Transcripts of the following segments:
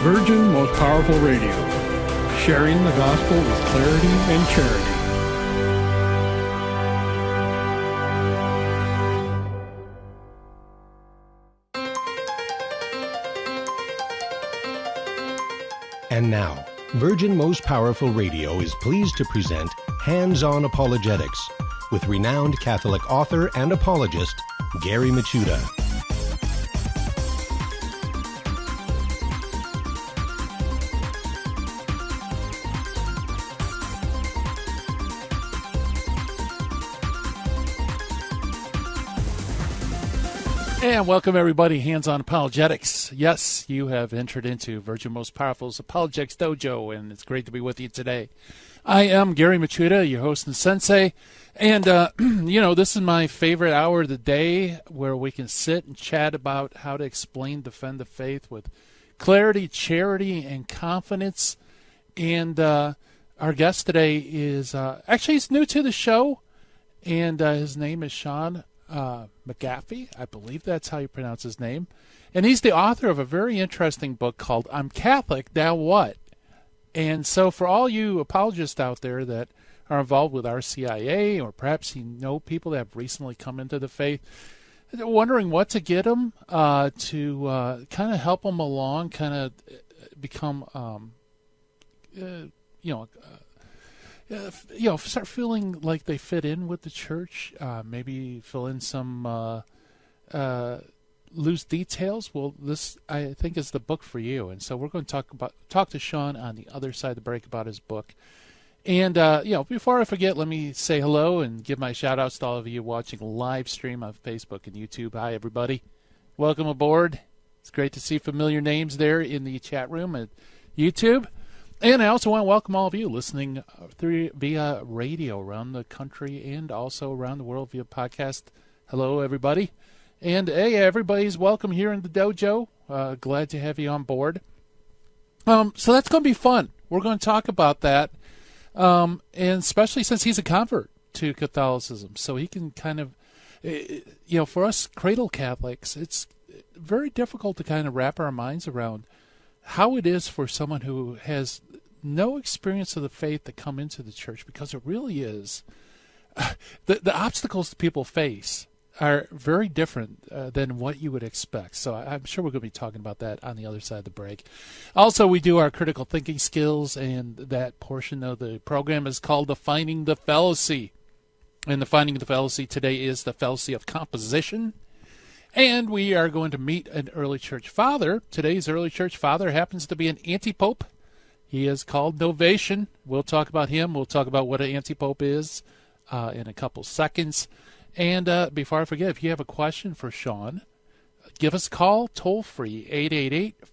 Virgin Most Powerful Radio, sharing the gospel with clarity and charity. And now, Virgin Most Powerful Radio is pleased to present Hands-On Apologetics with renowned Catholic author and apologist, Gary Michuta. And welcome, everybody, Hands-On Apologetics. Yes, you have entered into Virgin Most Powerful's Apologetics Dojo, and it's great to be with you today. I am Gary Michuta, your host and sensei, and, this is my favorite hour of the day where we can sit and chat about how to explain, defend the faith with clarity, charity, and confidence. And our guest today is, actually, he's new to the show, and his name is Shaun. McAfee, I believe that's how you pronounce his name. And he's the author of a very interesting book called I'm Catholic, Now What? And so for all you apologists out there that are involved with RCIA, or perhaps you know people that have recently come into the faith, wondering what to get them to kind of help them along, kind of become, start feeling like they fit in with the church, maybe fill in some loose details. Well, this, I think, is the book for you. And so we're going to talk to Shaun on the other side of the break about his book. And, before I forget, let me say hello and give my shout-outs to all of you watching live stream on Facebook and YouTube. Hi, everybody. Welcome aboard. It's great to see familiar names there in the chat room at YouTube. And I also want to welcome all of you listening via radio around the country and also around the world via podcast. Hello, everybody. And, hey, everybody's welcome here in the dojo. Glad to have you on board. So that's going to be fun. We're going to talk about that, and especially since he's a convert to Catholicism. So he can kind of, for us cradle Catholics, it's very difficult to kind of wrap our minds around how it is for someone who has no experience of the faith to come into the church, because it really is. The obstacles people face are very different than what you would expect. So I'm sure we're going to be talking about that on the other side of the break. Also, we do our critical thinking skills, and that portion of the program is called Defining the Fallacy. And Defining the Fallacy today is the fallacy of composition. And we are going to meet an early church father. Today's early church father happens to be an anti-pope. He is called Novatian. We'll talk about him. We'll talk about what an anti-pope is in a couple seconds. And before I forget, if you have a question for Shaun, give us a call, toll-free,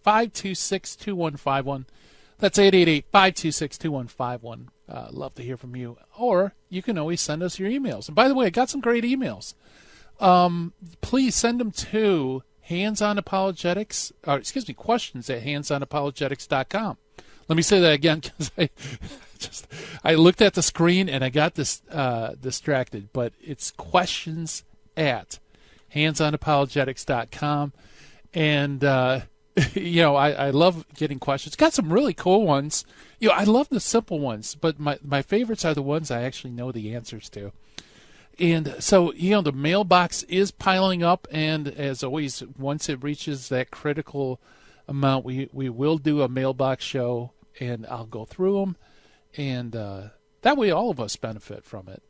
888-526-2151. That's 888-526-2151. Love to hear from you. Or you can always send us your emails. And by the way, I got some great emails. Please send them to questions at handsonapologetics.com. Let me say that again, because I looked at the screen and I got distracted, but it's questions at handsonapologetics.com. And, I love getting questions. Got some really cool ones. I love the simple ones, but my favorites are the ones I actually know the answers to. And so, the mailbox is piling up, and as always, once it reaches that critical amount, we will do a mailbox show, and I'll go through them, and that way all of us benefit from it.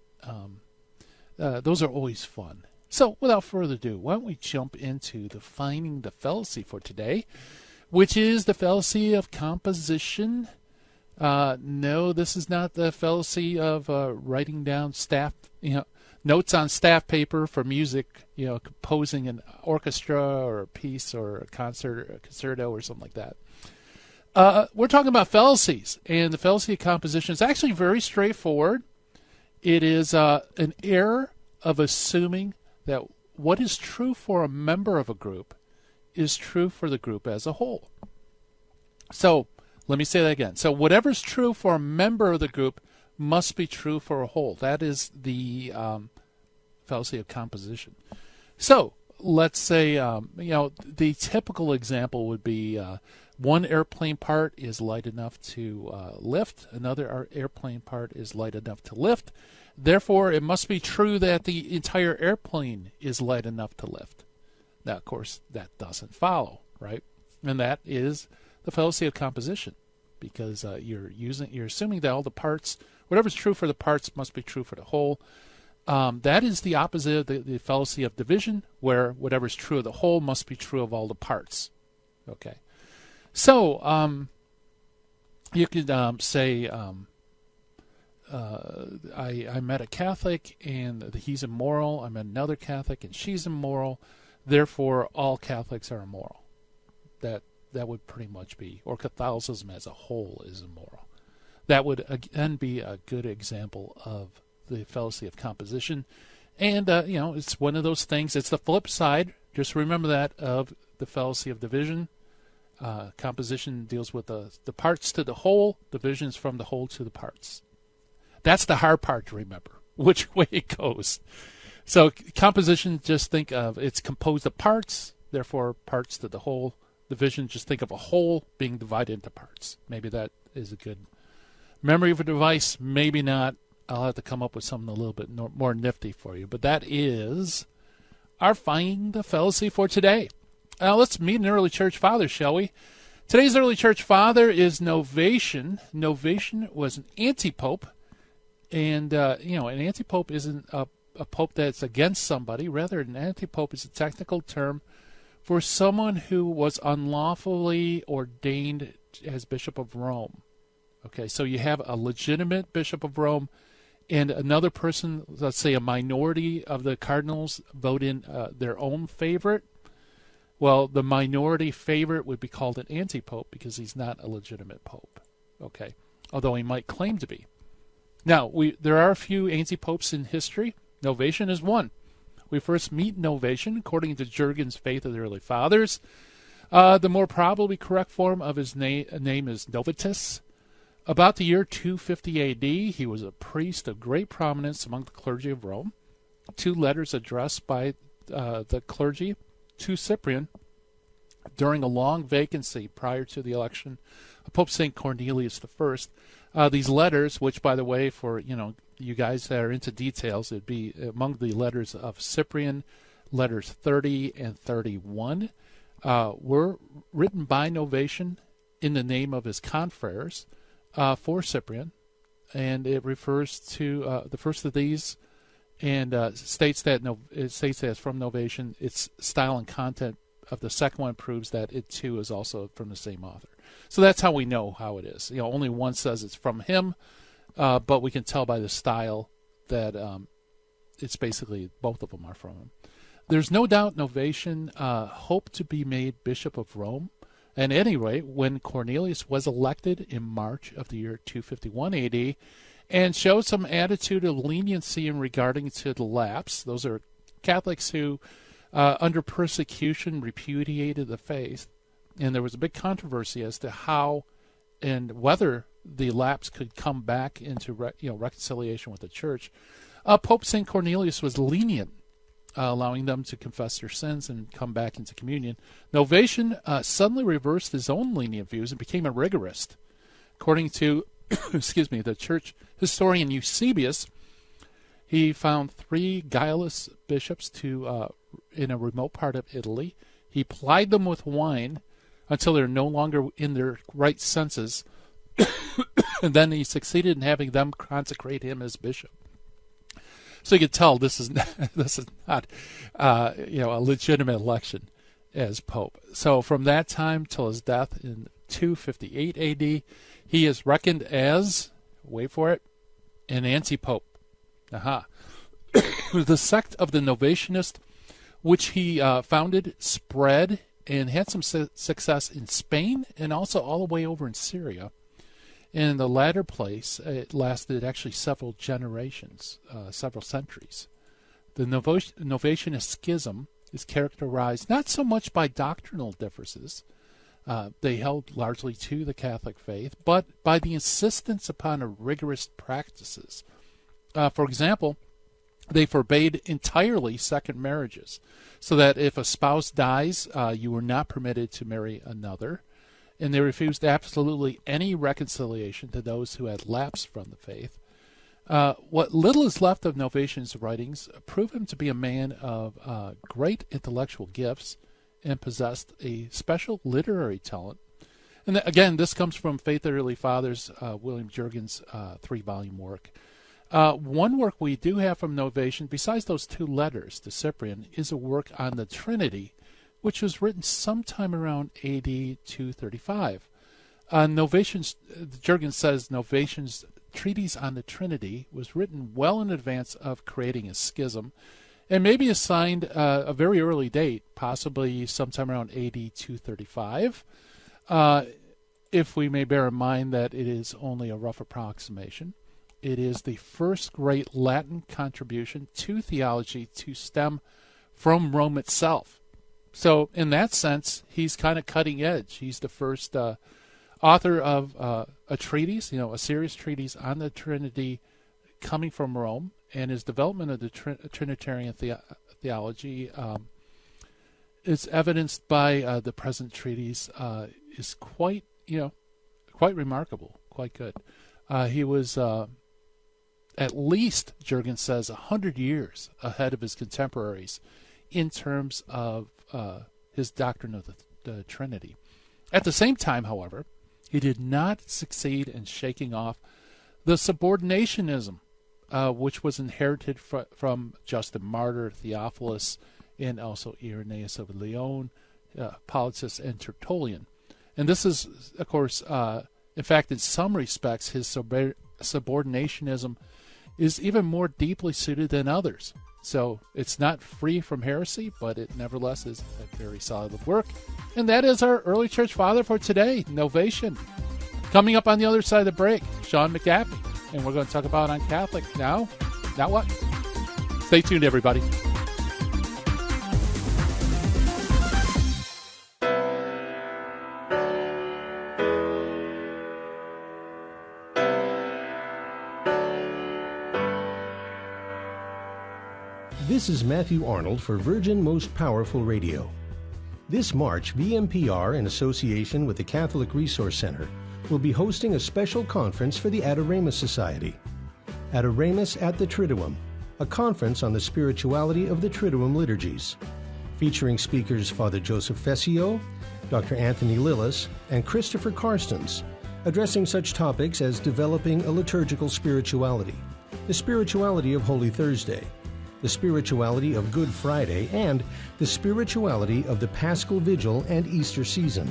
Those are always fun. So, without further ado, why don't we jump into defining the fallacy for today, which is the fallacy of composition. No, this is not the fallacy of writing down notes on staff paper for music, composing an orchestra or a piece or a concert or a concerto or something like that. We're talking about fallacies, and the fallacy of composition is actually very straightforward. It is an error of assuming that what is true for a member of a group is true for the group as a whole. So let me say that again. So whatever's true for a member of the group must be true for a whole. That is the fallacy of composition. So let's say, the typical example would be one airplane part is light enough to lift, another airplane part is light enough to lift. Therefore, it must be true that the entire airplane is light enough to lift. Now, of course, that doesn't follow, right? And that is the fallacy of composition, because you're assuming that all the parts, whatever's true for the parts, must be true for the whole. That is the opposite of the fallacy of division, where whatever's true of the whole must be true of all the parts. Okay, so you could say, I met a Catholic and he's immoral. I met another Catholic and she's immoral. Therefore, all Catholics are immoral. That would pretty much be, or Catholicism as a whole is immoral. That would again be a good example of the fallacy of composition. And, it's one of those things. It's the flip side. Just remember that, of the fallacy of division. Composition deals with the parts to the whole. Division is from the whole to the parts. That's the hard part to remember, which way it goes. So composition, just think of it's composed of parts, therefore parts to the whole. Division, just think of a whole being divided into parts. Maybe that is a good memory of a device. Maybe not. I'll have to come up with something a little bit more nifty for you. But that is our Find the Fallacy for today. Let's meet an early church father, shall we? Today's early church father is Novatian. Novatian was an anti-pope. And, an anti-pope isn't a pope that's against somebody. Rather, an anti-pope is a technical term for someone who was unlawfully ordained as Bishop of Rome. Okay, so you have a legitimate Bishop of Rome and another person, let's say a minority of the cardinals, vote in their own favorite. Well, the minority favorite would be called an anti-pope because he's not a legitimate pope. Okay, although he might claim to be. Now, there are a few anti-popes in history. Novatian is one. We first meet Novatian according to Jurgen's Faith of the Early Fathers. The more probably correct form of his name is Novatus. About the year 250 A.D., he was a priest of great prominence among the clergy of Rome. 2 letters addressed by the clergy to Cyprian during a long vacancy prior to the election of Pope St. Cornelius I. These letters, which, by the way, for you guys that are into details, it'd be among the letters of Cyprian, letters 30 and 31, were written by Novatian in the name of his confreres for Cyprian, and it refers to the first of these, and states that it's from Novatian. Its style and content of the second one proves that it too is also from the same author. So that's how we know how it is. Only one says it's from him, but we can tell by the style that it's basically both of them are from him. There's no doubt Novatian hoped to be made Bishop of Rome. And anyway, when Cornelius was elected in March of the year 251 AD and showed some attitude of leniency in regarding to the lapse, those are Catholics who, under persecution, repudiated the faith. And there was a big controversy as to how and whether the lapse could come back into reconciliation with the church. Pope St. Cornelius was lenient, allowing them to confess their sins and come back into communion. Novatian suddenly reversed his own lenient views and became a rigorist. According to the church historian Eusebius, he found 3 guileless bishops in a remote part of Italy. He plied them with wine until they're no longer in their right senses, and then he succeeded in having them consecrate him as bishop. So you can tell this is not a legitimate election as pope. So from that time till his death in 258 A.D., he is reckoned as, wait for it, an anti-pope. The sect of the Novatianists, which he founded, spread and had some success in Spain and also all the way over in Syria. In the latter place, it lasted actually several generations, several centuries. The Novatianist schism is characterized not so much by doctrinal differences, they held largely to the Catholic faith, but by the insistence upon rigorous practices. For example, they forbade entirely second marriages, so that if a spouse dies, you were not permitted to marry another. and they refused absolutely any reconciliation to those who had lapsed from the faith. What little is left of Novatian's writings prove him to be a man of great intellectual gifts and possessed a special literary talent. And again, this comes from Faith of the Early Fathers, William Jurgen's 3-volume work. One work we do have from Novatian, besides those 2 letters to Cyprian, is a work on the Trinity, which was written sometime around AD 235. Jurgen says Novatian's treatise on the Trinity was written well in advance of creating a schism, and maybe assigned a very early date, possibly sometime around AD 235, if we may bear in mind that it is only a rough approximation. It is the first great Latin contribution to theology to stem from Rome itself. So in that sense, he's kind of cutting edge. He's the first author of a treatise, a serious treatise on the Trinity coming from Rome, and his development of the Trinitarian theology is evidenced by the present treatise is quite remarkable, quite good. He was at least, Jurgen says, 100 years ahead of his contemporaries in terms of his doctrine of the Trinity. At the same time, however, he did not succeed in shaking off the subordinationism which was inherited from Justin Martyr, Theophilus, and also Irenaeus of Lyon, Apologetics, and Tertullian. And this is, of course, in fact, in some respects, his subordinationism is even more deeply suited than others. So it's not free from heresy, but it nevertheless is a very solid work. And that is our early church father for today, Novatian. Coming up on the other side of the break, Shaun McAfee. And we're going to talk about on Catholic now. Now what? Stay tuned, everybody. This is Matthew Arnold for Virgin Most Powerful Radio. This March, VMPR, in association with the Catholic Resource Center, will be hosting a special conference for the Adoramus Society. Adoramus at the Triduum, a conference on the spirituality of the Triduum liturgies, featuring speakers Father Joseph Fessio, Dr. Anthony Lillis, and Christopher Carstens, addressing such topics as developing a liturgical spirituality, the spirituality of Holy Thursday, the spirituality of Good Friday, and the spirituality of the Paschal Vigil and Easter season.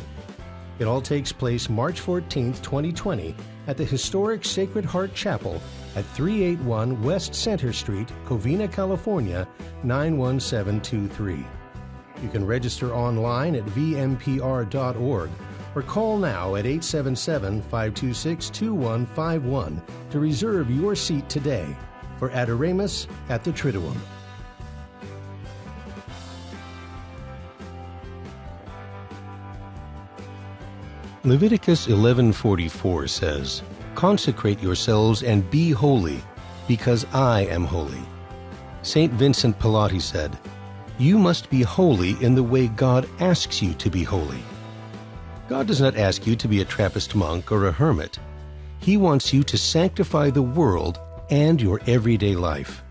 It all takes place March 14, 2020, at the historic Sacred Heart Chapel at 381 West Center Street, Covina, California, 91723. You can register online at vmpr.org or call now at 877-526-2151 to reserve your seat today for Adoramus at the Triduum. Leviticus 11:44 says, "Consecrate yourselves and be holy, because I am holy." St. Vincent Pallotti said, "You must be holy in the way God asks you to be holy." God does not ask you to be a Trappist monk or a hermit. He wants you to sanctify the world and your everyday life.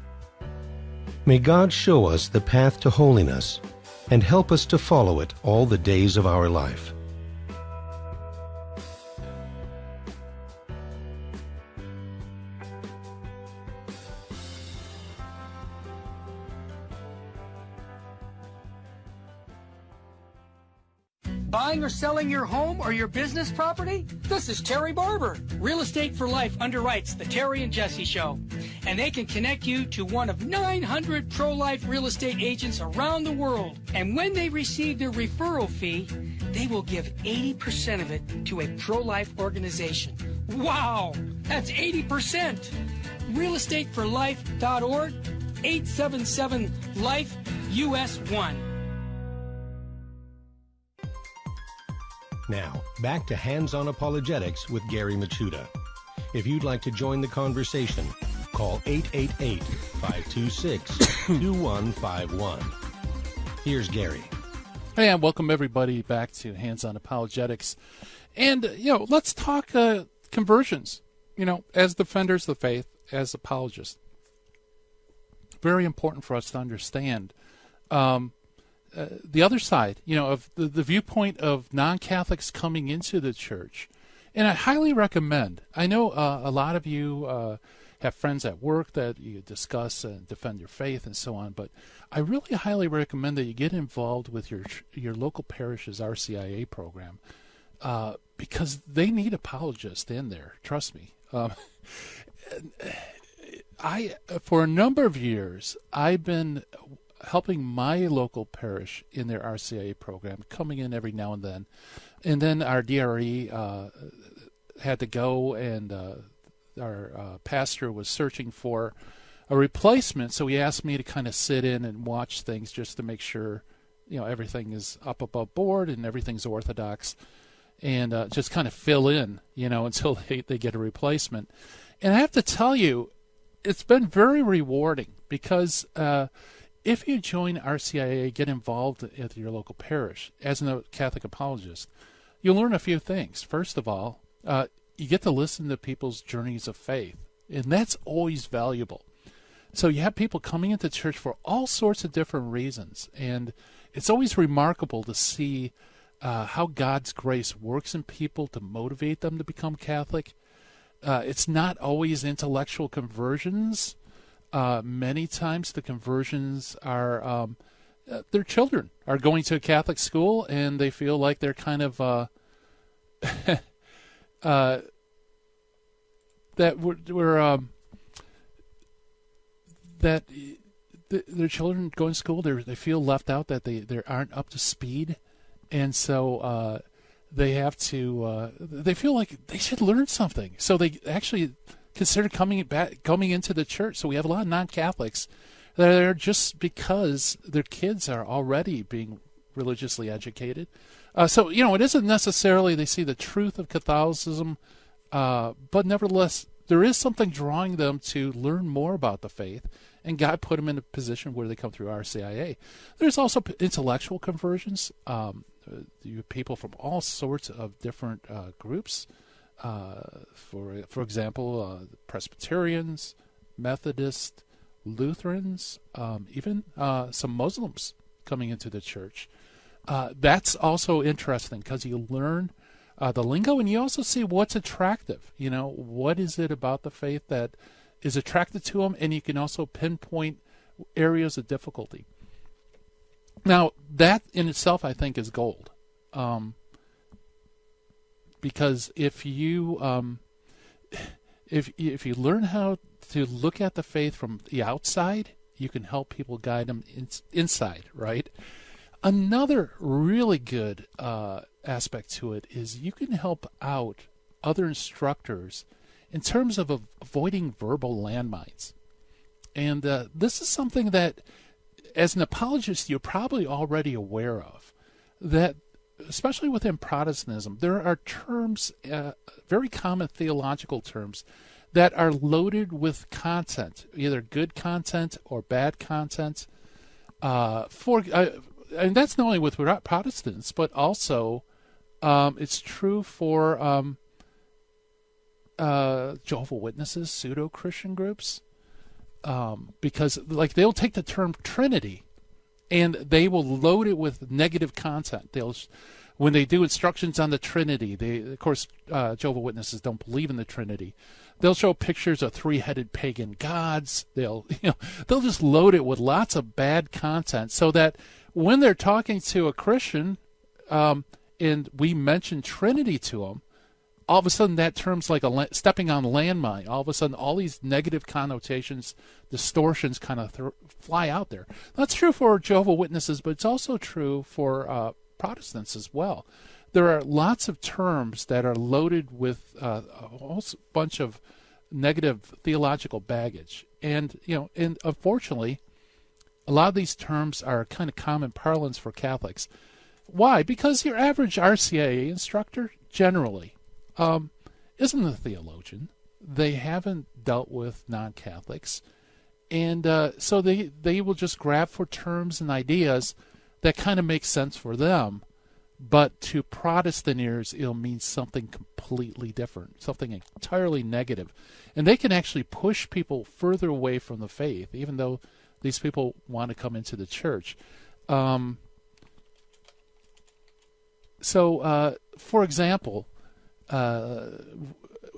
May God show us the path to holiness and help us to follow it all the days of our life. Buying or selling your home or your business property? This is Terry Barber. Real Estate for Life underwrites the Terry and Jesse Show, and they can connect you to one of 900 pro-life real estate agents around the world. And when they receive their referral fee, they will give 80% of it to a pro-life organization. Wow, that's 80%. realestateforlife.org, 877-LIFE-US1. Now, back to Hands-On Apologetics with Gary Machuda. If you'd like to join the conversation, call 888-526-2151. Here's Gary. Hey, and welcome everybody back to Hands-On Apologetics. And, let's talk conversions, as defenders of the faith, as apologists. Very important for us to understand the other side, of the viewpoint of non-Catholics coming into the church. And I highly recommend, I know a lot of you have friends at work that you discuss and defend your faith and so on, but I really highly recommend that you get involved with your local parish's RCIA program because they need apologists in there. Trust me. For a number of years, I've been helping my local parish in their RCIA program, coming in every now and then our DRE had to go, and our pastor was searching for a replacement, so he asked me to kind of sit in and watch things just to make sure, everything is up above board and everything's orthodox, and just kind of fill in, until they get a replacement. And I have to tell you, it's been very rewarding because if you join RCIA, get involved at your local parish as a Catholic apologist, you'll learn a few things. First of all, you get to listen to people's journeys of faith, and that's always valuable. So you have people coming into church for all sorts of different reasons, and it's always remarkable to see how God's grace works in people to motivate them to become Catholic. It's not always intellectual conversions. Many times the conversions are their children are going to a Catholic school, and they feel like they're kind of that their children go to school, they feel left out, that they aren't up to speed, and so they have to. They feel like they should learn something, so they actually consider coming into the church. So we have a lot of non-Catholics that are there just because their kids are already being religiously educated. So it isn't necessarily they see the truth of Catholicism, but nevertheless, there is something drawing them to learn more about the faith, and God put them in a position where they come through RCIA. There's also intellectual conversions. You have people from all sorts of different groups. For example, Presbyterians, Methodists, Lutherans, even some Muslims coming into the church. That's also interesting because you learn the lingo, and you also see what's attractive. What is it about the faith that is attractive to them, and you can also pinpoint areas of difficulty. Now, that in itself, I think, is gold. Because if you learn how to look at the faith from the outside, you can help people guide them inside, right? Another really good aspect to it is you can help out other instructors in terms of avoiding verbal landmines. And this is something that, as an apologist, you're probably already aware of, that especially within Protestantism, there are terms, very common theological terms, that are loaded with content, either good content or bad content. And that's not only with Protestants, but also it's true for Jehovah's Witnesses, pseudo-Christian groups, because they'll take the term Trinity and they will load it with negative content. When they do instructions on the Trinity, of course, Jehovah's Witnesses don't believe in the Trinity. They'll show pictures of three-headed pagan gods. They'll just load it with lots of bad content, so that when they're talking to a Christian, and we mention Trinity to them, all of a sudden that term's like stepping on a landmine. All of a sudden, all these negative connotations, distortions kind of fly out there. That's true for Jehovah's Witnesses, but it's also true for Protestants as well. There are lots of terms that are loaded with a whole bunch of negative theological baggage. And unfortunately, a lot of these terms are kind of common parlance for Catholics. Why? Because your average RCIA instructor generally isn't a theologian. They haven't dealt with non-Catholics. And so they will just grab for terms and ideas that kind of makes sense for them. But to Protestant ears, it'll mean something completely different, something entirely negative. And they can actually push people further away from the faith, even though these people want to come into the church. For example,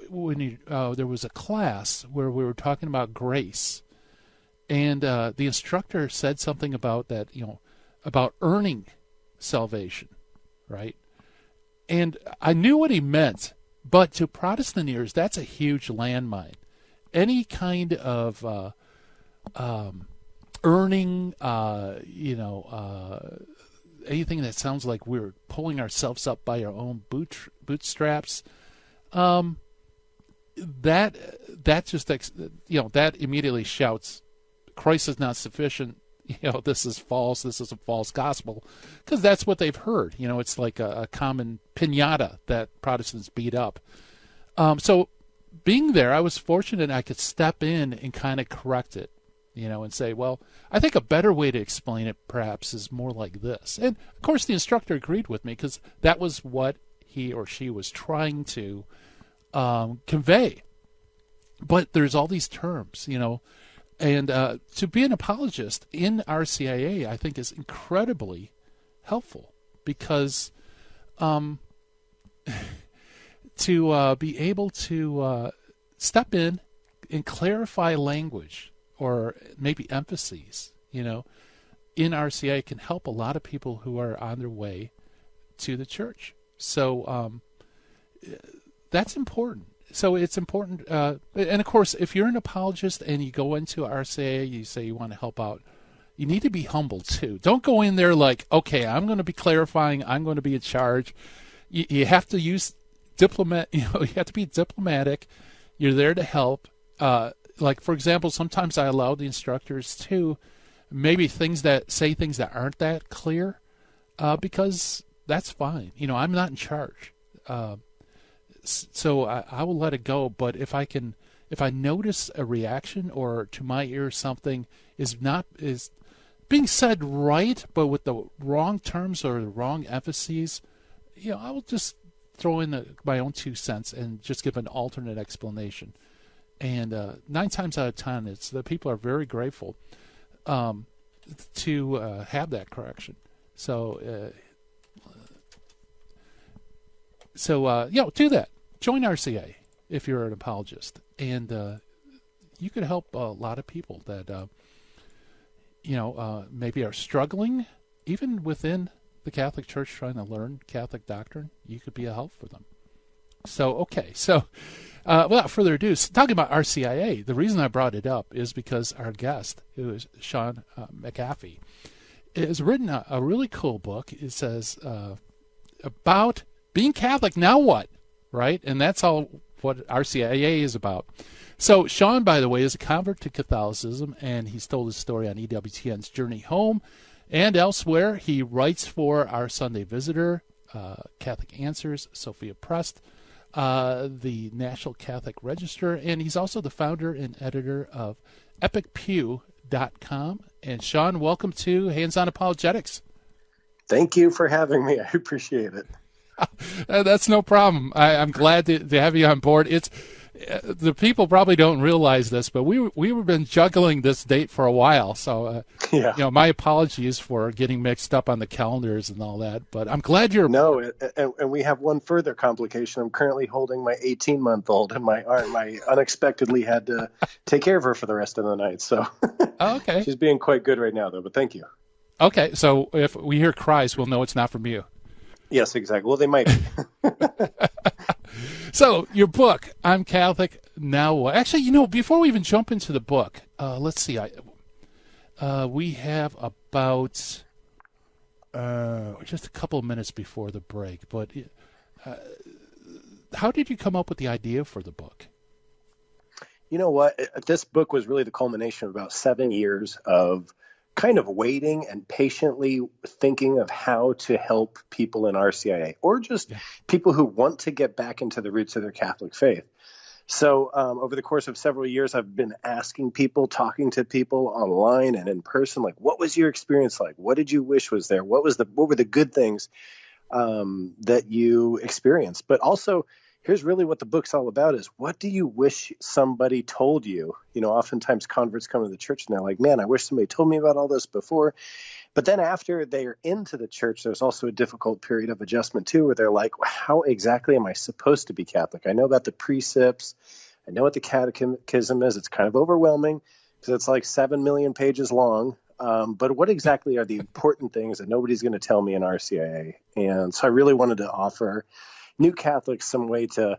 when there was a class where we were talking about grace, and the instructor said something about that, about earning salvation, right? And I knew what he meant, but to Protestant ears, that's a huge landmine. Any kind of earning, anything that sounds like we're pulling ourselves up by our own bootstraps, that just that immediately shouts, Christ is not sufficient. This is false. This is a false gospel, because that's what they've heard. It's like a common piñata that Protestants beat up. So being there, I was fortunate I could step in and kind of correct it, and say, well, I think a better way to explain it perhaps is more like this. And of course the instructor agreed with me, because that was what he or she was trying to convey. But there's all these terms, and to be an apologist in RCIA, I think, is incredibly helpful, because to be able to step in and clarify language or maybe emphases, in RCIA can help a lot of people who are on their way to the church. So that's important. So it's important, and of course, if you're an apologist and you go into RCA, you say you want to help out, you need to be humble too. Don't go in there like, okay, I'm going to be clarifying, I'm going to be in charge. You have to use you have to be diplomatic. You're there to help. Like, for example, sometimes I allow the instructors to maybe say things that aren't that clear, because that's fine. I'm not in charge. So I will let it go. But if I notice a reaction, or to my ear something is being said right, but with the wrong terms or the wrong emphases, I will just throw in my own 2 cents and just give an alternate explanation. And 9 times out of 10, the people are very grateful to have that correction. So do that. Join RCA if you're an apologist, and you could help a lot of people that maybe are struggling, even within the Catholic Church, trying to learn Catholic doctrine. You could be a help for them. So without further ado, talking about RCIA, the reason I brought it up is because our guest, who is Shaun McAfee, has written a really cool book. It says about being Catholic, now what? Right? And that's all what RCIA is about. So Shaun, by the way, is a convert to Catholicism, and he's told his story on EWTN's Journey Home and elsewhere. He writes for Our Sunday Visitor, Catholic Answers, Sophia Press, the National Catholic Register, and he's also the founder and editor of epicpew.com. And Shaun, welcome to Hands On Apologetics. Thank you for having me. I appreciate it. That's no problem. I'm glad to have you on board. It's the people probably don't realize this, but we've been juggling this date for a while. So, my apologies for getting mixed up on the calendars and all that. But I'm glad you're. No, and we have one further complication. I'm currently holding my 18-month-old, and my unexpectedly had to take care of her for the rest of the night. So, okay, she's being quite good right now, though. But thank you. Okay, so if we hear cries, we'll know it's not from you. Yes, exactly. Well, they might be. So, your book, I'm Catholic, Now What? Actually, before we even jump into the book, let's see. We have about just a couple of minutes before the break. But how did you come up with the idea for the book? You know what? This book was really the culmination of about 7 years of kind of waiting and patiently thinking of how to help people in RCIA, or just people who want to get back into the roots of their Catholic faith. So over the course of several years, I've been asking people, talking to people online and in person, like, what was your experience like? What did you wish was there? What were the good things that you experienced? But also, here's really what the book's all about is, what do you wish somebody told you? Oftentimes converts come to the church and they're like, man, I wish somebody told me about all this before. But then after they're into the church, there's also a difficult period of adjustment too, where they're like, how exactly am I supposed to be Catholic? I know about the precepts. I know what the catechism is. It's kind of overwhelming because it's like 7 million pages long. But what exactly are the important things that nobody's going to tell me in RCIA? And so I really wanted to offer new Catholics some way to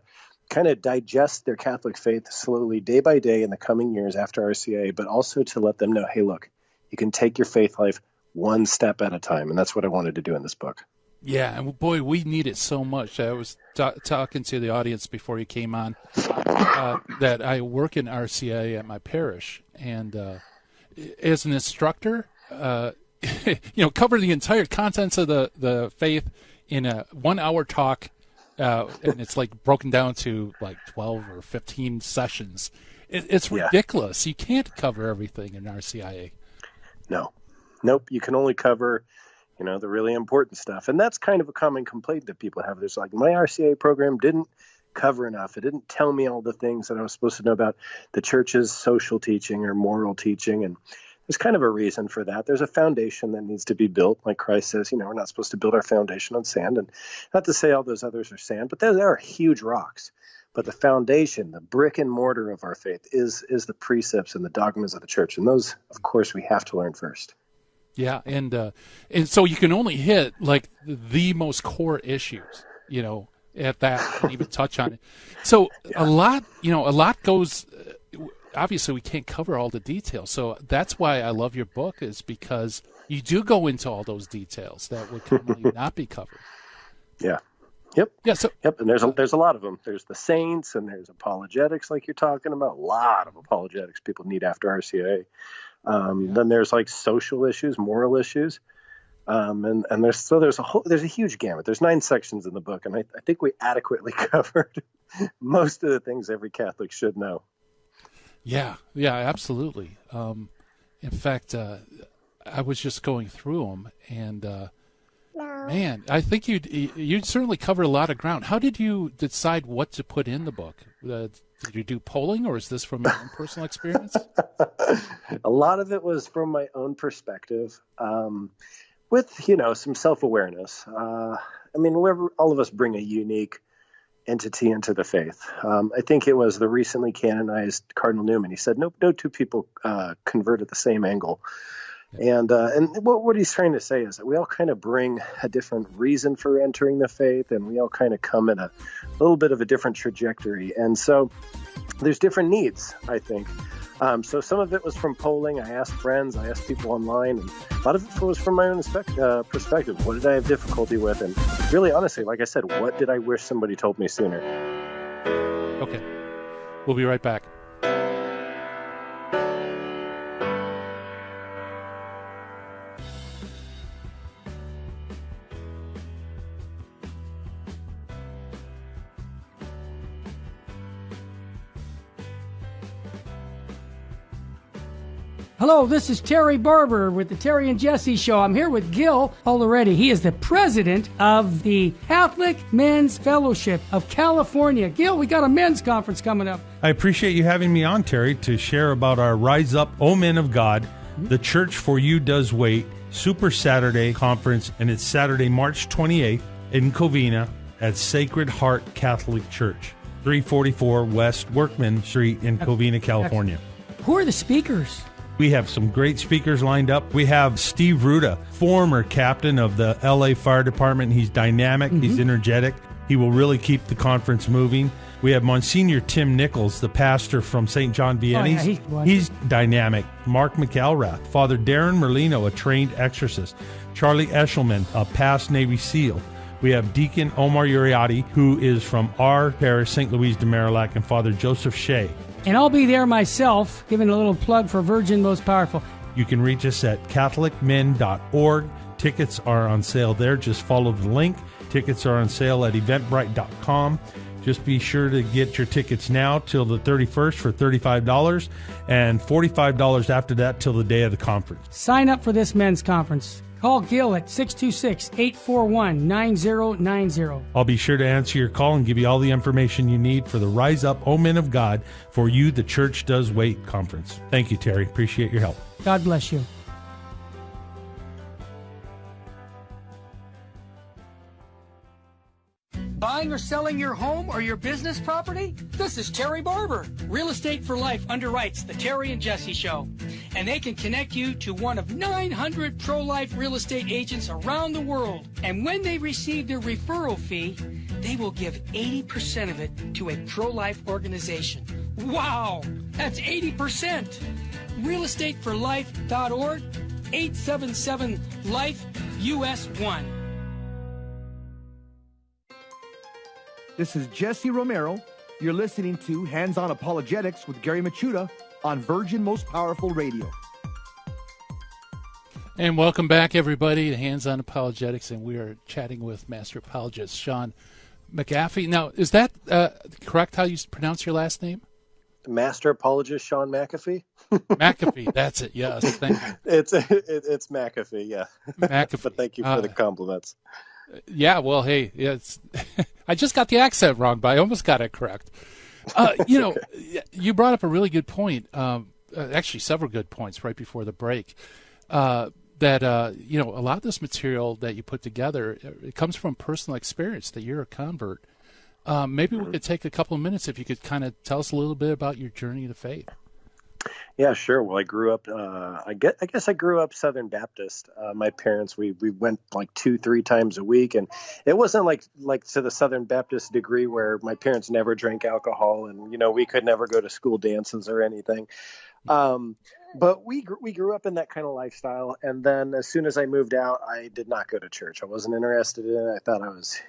kind of digest their Catholic faith slowly, day by day in the coming years after RCIA, but also to let them know, hey, look, you can take your faith life one step at a time. And that's what I wanted to do in this book. Yeah, and boy, we need it so much. I was talking to the audience before you came on that I work in RCIA at my parish. And as an instructor, cover the entire contents of the faith in a 1 hour talk. And it's like broken down to like 12 or 15 sessions. It's ridiculous. You can't cover everything in RCIA. Nope. You can only cover, the really important stuff. And that's kind of a common complaint that people have. There's like, my RCIA program didn't cover enough. It didn't tell me all the things that I was supposed to know about the church's social teaching or moral teaching. And there's kind of a reason for that. There's a foundation that needs to be built. Like Christ says, we're not supposed to build our foundation on sand. And not to say all those others are sand, but there are huge rocks. But the foundation, the brick and mortar of our faith is the precepts and the dogmas of the church. And those, of course, we have to learn first. Yeah, and so you can only hit like the most core issues, at that, and even touch on it. So a lot goes. Obviously, we can't cover all the details. So that's why I love your book, is because you do go into all those details that would commonly not be covered. Yeah. Yep. Yeah. Yep. And there's a lot of them. There's the saints, and there's apologetics, like you're talking about. A lot of apologetics people need after RCIA. Then there's like social issues, moral issues, and there's a huge gamut. There's 9 sections in the book, and I think we adequately covered most of the things every Catholic should know. Yeah, absolutely. In fact, I was just going through them, and man, I think you certainly covered a lot of ground. How did you decide what to put in the book? Did you do polling, or is this from your own personal experience? A lot of it was from my own perspective, with some self-awareness. All of us bring a unique entity into the faith. I think it was the recently canonized Cardinal Newman. He said, no two people convert at the same angle. And what he's trying to say is that we all kind of bring a different reason for entering the faith, and we all kind of come in a little bit of a different trajectory. And so there's different needs, I think. So some of it was from polling. I asked friends, I asked people online, and a lot of it was from my own perspective. What did I have difficulty with? And really, honestly, like I said, what did I wish somebody told me sooner? Okay. We'll be right back. Hello, this is Terry Barber with the Terry and Jesse Show. I'm here with Gil Already. He is the president of the Catholic Men's Fellowship of California. Gil, we got a men's conference coming up. I appreciate you having me on, Terry, to share about our Rise Up, O Men of God, The Church for You Does Wait, Super Saturday Conference, and it's Saturday, March 28th in Covina at Sacred Heart Catholic Church, 344 West Workman Street in Covina, California. Who are the speakers? We have some great speakers lined up. We have Steve Ruda, former captain of the LA Fire Department. He's dynamic. He's energetic. He will really keep the conference moving. We have Monsignor Tim Nichols, the pastor from St. John Vianney's. He's dynamic. Mark McElrath, Father Darren Merlino, a trained exorcist. Charlie Eshelman, a past Navy SEAL. We have Deacon Omar Uriati, who is from our parish, St. Louis de Marillac, and Father Joseph Shea. And I'll be there myself, giving a little plug for Virgin Most Powerful. You can reach us at catholicmen.org. Tickets are on sale there. Just follow the link. Tickets are on sale at eventbrite.com. Just be sure to get your tickets now till the 31st for $35 and $45 after that till the day of the conference. Sign up for this men's conference. Call Gil at 626-841-9090. I'll be sure to answer your call and give you all the information you need for the Rise Up, O Men of God, for You the Church Does Wait conference. Thank you, Terry. Appreciate your help. God bless you. Buying or selling your home or your business property? This is Terry Barber. Real Estate for Life underwrites the Terry and Jesse Show. And they can connect you to one of 900 pro-life real estate agents around the world. And when they receive their referral fee, they will give 80% of it to a pro-life organization. Wow! That's 80%! realestateforlife.org, 877-LIFE-US1. This is Jesse Romero. You're listening to Hands-On Apologetics with Gary Machuda on Virgin Most Powerful Radio. And welcome back, everybody, to Hands-On Apologetics, and we are chatting with Master Apologist Shaun McAfee. Now, is that correct how you pronounce your last name? Master Apologist Shaun McAfee? McAfee, that's it, yes. Thank you. It's McAfee, yeah. McAfee. But thank you for the compliments. Yeah, well, hey, it's I just got the accent wrong, but I almost got it correct. You brought up a really good point, actually several good points right before the break, that, a lot of this material that you put together, it comes from personal experience, that you're a convert. Maybe we could take a couple of minutes if you could kind of tell us a little bit about your journey to faith. Yeah, sure. Well, I grew up, I guess I grew up Southern Baptist. My parents, we went like 2-3 times a week, and it wasn't like to the Southern Baptist degree where my parents never drank alcohol and, we could never go to school dances or anything. But we grew up in that kind of lifestyle. And then as soon as I moved out, I did not go to church. I wasn't interested in it. I thought I was,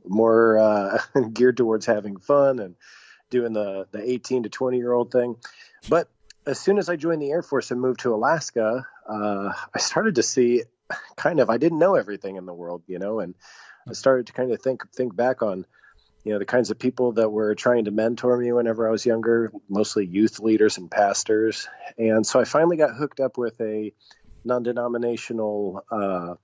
more geared towards having fun and doing the 18 to 20-year-old thing. But as soon as I joined the Air Force and moved to Alaska, I started to see I didn't know everything in the world, and I started to kind of think back on, the kinds of people that were trying to mentor me whenever I was younger, mostly youth leaders and pastors. And so I finally got hooked up with a non-denominational, a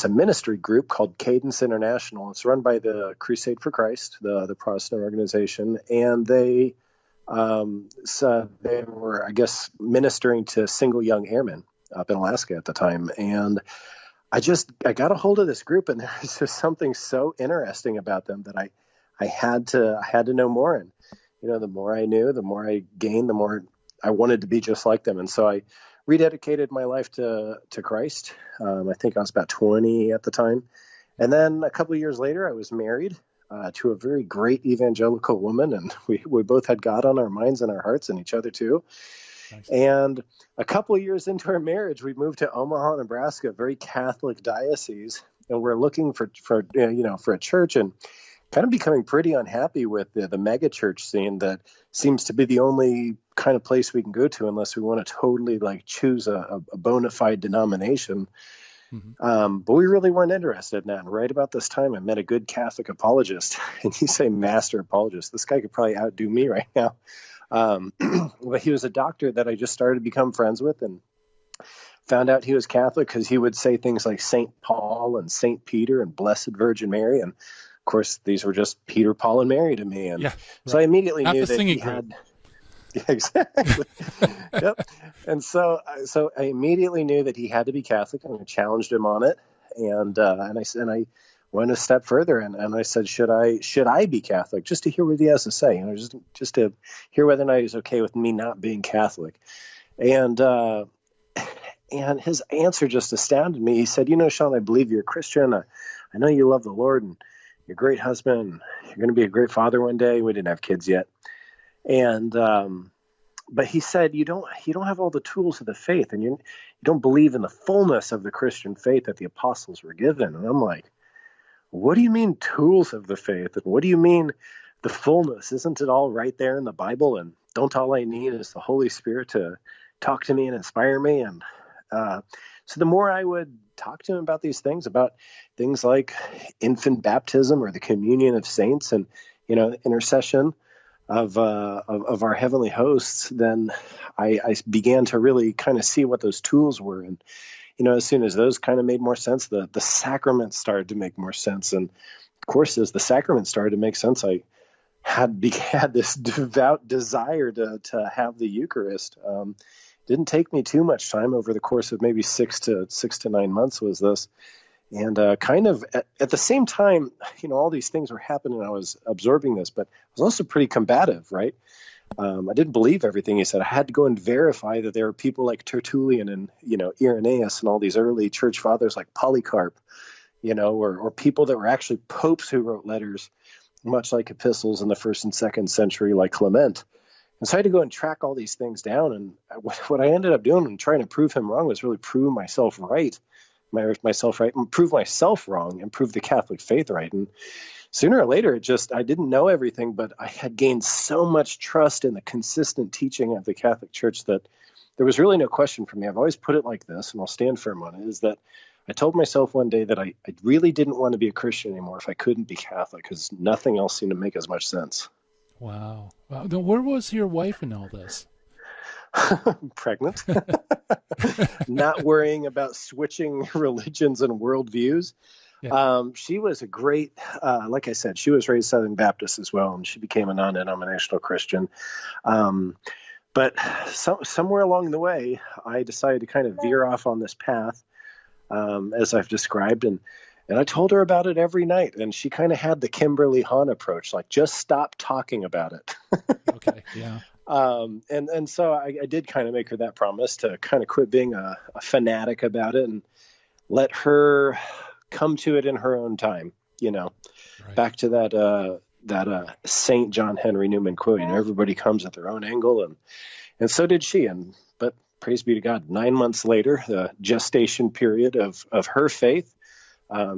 ministry group called Cadence International. It's run by the Crusade for Christ, the Protestant organization, and they were, ministering to single young airmen up in Alaska at the time. And I got a hold of this group, and there was just something so interesting about them that I had to know more. And, the more I knew, the more I gained, the more I wanted to be just like them. And so I rededicated my life to Christ. I think I was about 20 at the time. And then a couple of years later, I was married to a very great evangelical woman, and we both had God on our minds and our hearts, and each other too. Nice. And a couple of years into our marriage, we moved to Omaha, Nebraska, a very Catholic diocese, and we're looking for a church, and kind of becoming pretty unhappy with the mega church scene that seems to be the only kind of place we can go to unless we want to totally choose a bona fide denomination. Mm-hmm. But we really weren't interested in that. And right about this time, I met a good Catholic apologist, and you say master apologist. This guy could probably outdo me right now. But he was a doctor that I just started to become friends with, and found out he was Catholic because he would say things like St. Paul and St. Peter and Blessed Virgin Mary. And of course, these were just Peter, Paul, and Mary to me. And yeah, right. So I immediately knew that he had. Yeah, exactly. Yep. And so I immediately knew that he had to be Catholic, and I challenged him on it. And I went a step further, and I said, should I be Catholic, just to hear what he has to say, just to hear whether or not he's okay with me not being Catholic. And his answer just astounded me. He said, Shaun, I believe you're a Christian. I know you love the Lord, and you're a great husband. You're going to be a great father one day. We didn't have kids yet. And, but he said, you don't have all the tools of the faith, and you don't believe in the fullness of the Christian faith that the apostles were given. And I'm like, what do you mean tools of the faith? And what do you mean the fullness? Isn't it all right there in the Bible? And don't all I need is the Holy Spirit to talk to me and inspire me? And, So the more I would talk to him about these things, about things like infant baptism or the communion of saints and, intercession of our heavenly hosts, then I began to really kind of see what those tools were. And, as soon as those kind of made more sense, the sacraments started to make more sense. And of course, as the sacraments started to make sense, I had this devout desire to have the Eucharist. Didn't take me too much time. Over the course of maybe 6 to 9 months was this. And kind of at the same time, all these things were happening. I was absorbing this, but I was also pretty combative, right? I didn't believe everything he said. I had to go and verify that there were people like Tertullian and, Irenaeus and all these early church fathers like Polycarp, or people that were actually popes who wrote letters, much like epistles in the 1st and 2nd century, like Clement. And so I had to go and track all these things down. And what I ended up doing and trying to prove him wrong was really prove myself right, and prove myself wrong and prove the Catholic faith right. And sooner or later, I didn't know everything, but I had gained so much trust in the consistent teaching of the Catholic Church that there was really no question for me. I've always put it like this, and I'll stand firm on it, is that I told myself one day that I really didn't want to be a Christian anymore if I couldn't be Catholic, because nothing else seemed to make as much sense. Wow. Now, where was your wife in all this? Pregnant. Not worrying about switching religions and worldviews. Yeah. She was a great, like I said, she was raised Southern Baptist as well, and she became a non-denominational Christian. But somewhere along the way, I decided to kind of veer off on this path, as I've described, and I told her about it every night, and she kind of had the Kimberly Hahn approach, like just stop talking about it. Okay, yeah. And so I did kind of make her that promise to kind of quit being a fanatic about it and let her come to it in her own time, Right. Back to that Saint John Henry Newman quote, everybody comes at their own angle, and so did she. But praise be to God, 9 months later, the gestation period of her faith,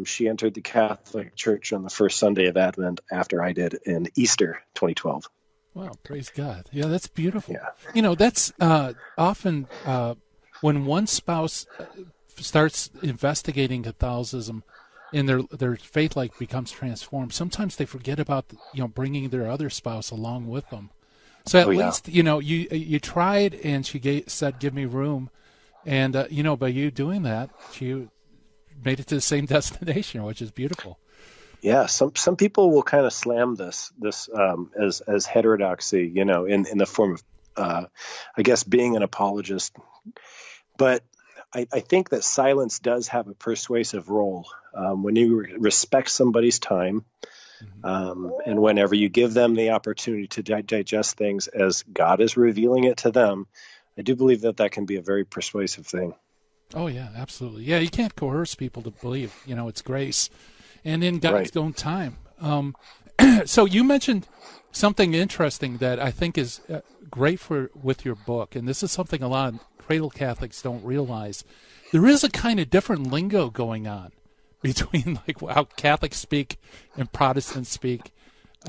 she entered the Catholic Church on the first Sunday of Advent after I did in Easter 2012. Wow, praise God. Yeah, that's beautiful. Yeah. That's often when one spouse starts investigating Catholicism and their faith life becomes transformed, sometimes they forget about, bringing their other spouse along with them. So at least, you tried, and she said, give me room. And, by you doing that, she made it to the same destination, which is beautiful. Yeah, some people will kind of slam this as heterodoxy, in the form of, I guess, being an apologist. But I think that silence does have a persuasive role when you respect somebody's time, and whenever you give them the opportunity to digest things as God is revealing it to them. I do believe that can be a very persuasive thing. Oh yeah, absolutely. Yeah, you can't coerce people to believe. It's grace. And in God's own time. So you mentioned something interesting that I think is great with your book, and this is something a lot of cradle Catholics don't realize. There is a kind of different lingo going on between how Catholics speak and Protestants speak.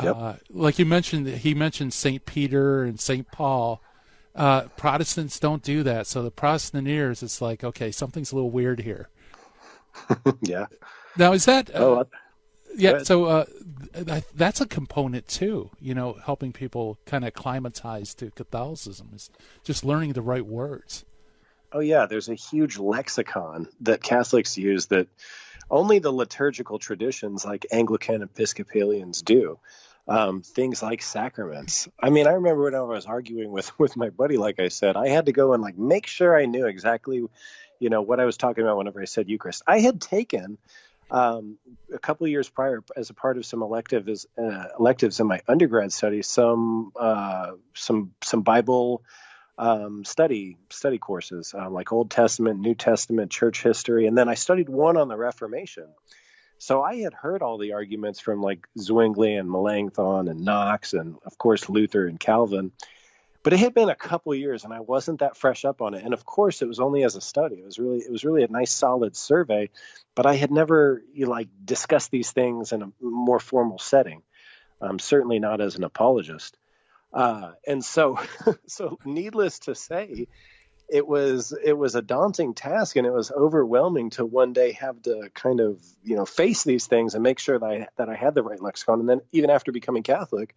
Yep. Like he mentioned St. Peter and St. Paul. Protestants don't do that. So the Protestant ears, it's like, okay, something's a little weird here. Yeah. Now, is that yeah? So that's a component too. Helping people kind of acclimatize to Catholicism is just learning the right words. Oh yeah, there's a huge lexicon that Catholics use that only the liturgical traditions like Anglican Episcopalians do. Things like sacraments. I mean, I remember when I was arguing with my buddy, like I said, I had to go and make sure I knew exactly, what I was talking about whenever I said Eucharist. I had taken a couple of years prior, as a part of some electives in my undergrad studies, some Bible study courses, like Old Testament, New Testament, church history, and then I studied one on the Reformation. So I had heard all the arguments from Zwingli and Melanchthon and Knox and, of course, Luther and Calvin. But it had been a couple of years, and I wasn't that fresh up on it. And, of course, it was only as a study. It was really a nice, solid survey. But I had never discussed these things in a more formal setting, certainly not as an apologist. And so needless to say, it was a daunting task, and it was overwhelming to one day have to kind of, face these things and make sure that I had the right lexicon. And then even after becoming Catholic,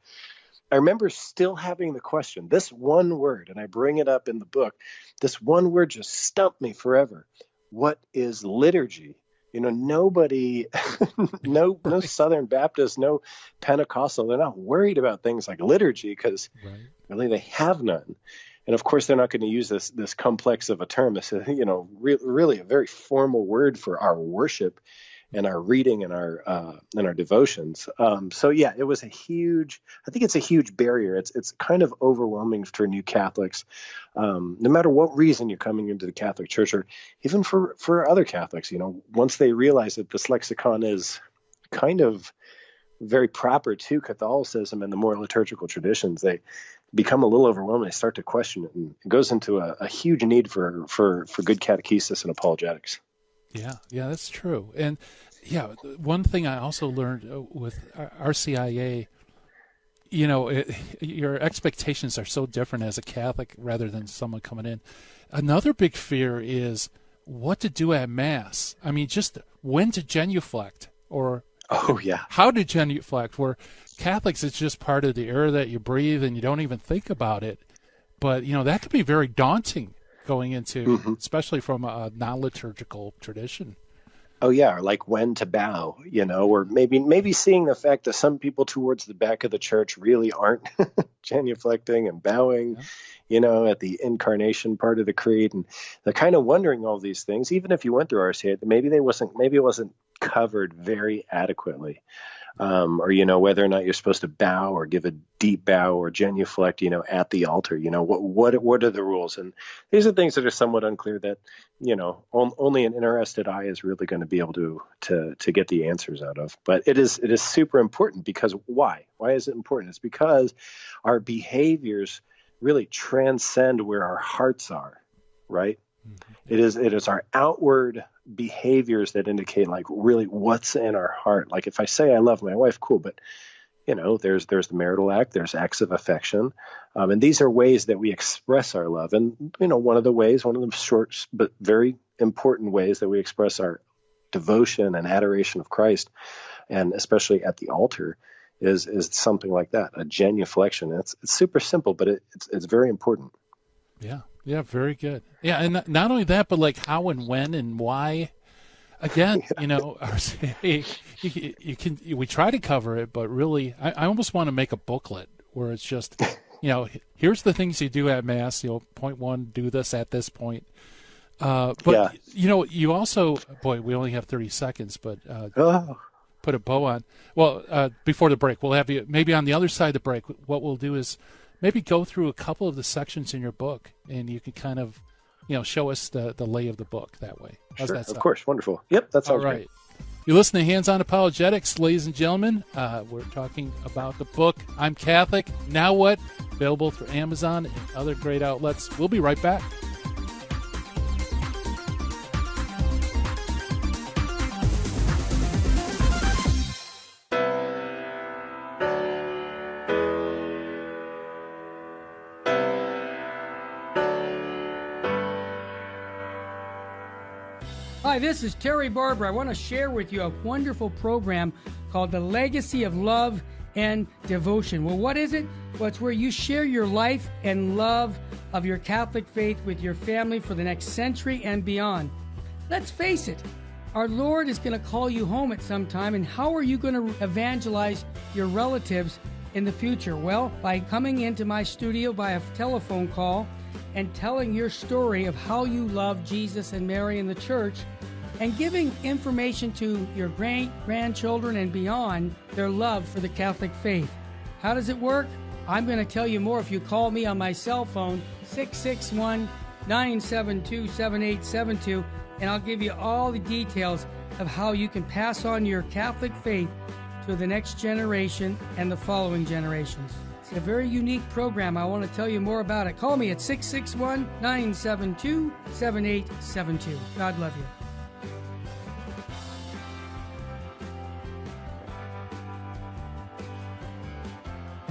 I remember still having the question, this one word, and I bring it up in the book, this one word just stumped me forever. What is liturgy? Nobody, no Southern Baptist, no Pentecostal, they're not worried about things like liturgy because really they have none. And of course, they're not going to use this complex of a term. This is, really a very formal word for our worship and our reading and our devotions. So yeah, it was I think it's a huge barrier. It's kind of overwhelming for new Catholics, no matter what reason you're coming into the Catholic Church, or even for other Catholics. Once they realize that this lexicon is kind of very proper to Catholicism and the more liturgical traditions, they become a little overwhelmed. They start to question it, and it goes into a huge need for good catechesis and apologetics. Yeah, that's true. And yeah, one thing I also learned with RCIA, your expectations are so different as a Catholic rather than someone coming in. Another big fear is what to do at Mass. I mean, just when to genuflect, or how to genuflect, where Catholics, it's just part of the air that you breathe and you don't even think about it. But, that could be very daunting going into, especially from a non-liturgical tradition. Oh yeah, or like when to bow, or maybe seeing the fact that some people towards the back of the church really aren't genuflecting and bowing, at the incarnation part of the creed, and they're kind of wondering all these things. Even if you went through RCA, maybe it wasn't covered very adequately. Or, whether or not you're supposed to bow or give a deep bow or genuflect, at the altar, what are the rules? And these are things that are somewhat unclear that, only an interested eye is really going to be able to get the answers out of. But it is super important because why? Why is it important? It's because our behaviors really transcend where our hearts are, right? It is our outward behaviors that indicate like really what's in our heart. Like if I say I love my wife, cool, but there's the marital act, there's acts of affection, and these are ways that we express our love. And one of the short but very important ways that we express our devotion and adoration of Christ, and especially at the altar, is something like that, a genuflection. It's super simple, but it's very important. Yeah, very good. Yeah, and not only that, but like how and when and why. Again, we try to cover it, but really, I almost want to make a booklet where it's just, here's the things you do at Mass. Point one, do this at this point. You also, boy, we only have 30 seconds, but put a bow on. Well, before the break, we'll have you maybe on the other side of the break. What we'll do is maybe go through a couple of the sections in your book, and you can kind of, show us the lay of the book that way. How's sure, that sound? Of course, wonderful. Yep, that sounds all right. Great. You're listening to Hands On Apologetics, ladies and gentlemen. We're talking about the book, I'm Catholic, Now What? Available through Amazon and other great outlets. We'll be right back. Hi, this is Terry Barber. I want to share with you a wonderful program called The Legacy of Love and Devotion. Well, what is it? Well, it's where you share your life and love of your Catholic faith with your family for the next century and beyond. Let's face it, our Lord is going to call you home at some time, and how are you going to evangelize your relatives in the future? Well, by coming into my studio by a telephone call and telling your story of how you love Jesus and Mary in the church, and giving information to your grandchildren and beyond their love for the Catholic faith. How does it work? I'm going to tell you more if you call me on my cell phone, 661-972-7872, and I'll give you all the details of how you can pass on your Catholic faith to the next generation and the following generations. It's a very unique program. I want to tell you more about it. Call me at 661-972-7872. God love you.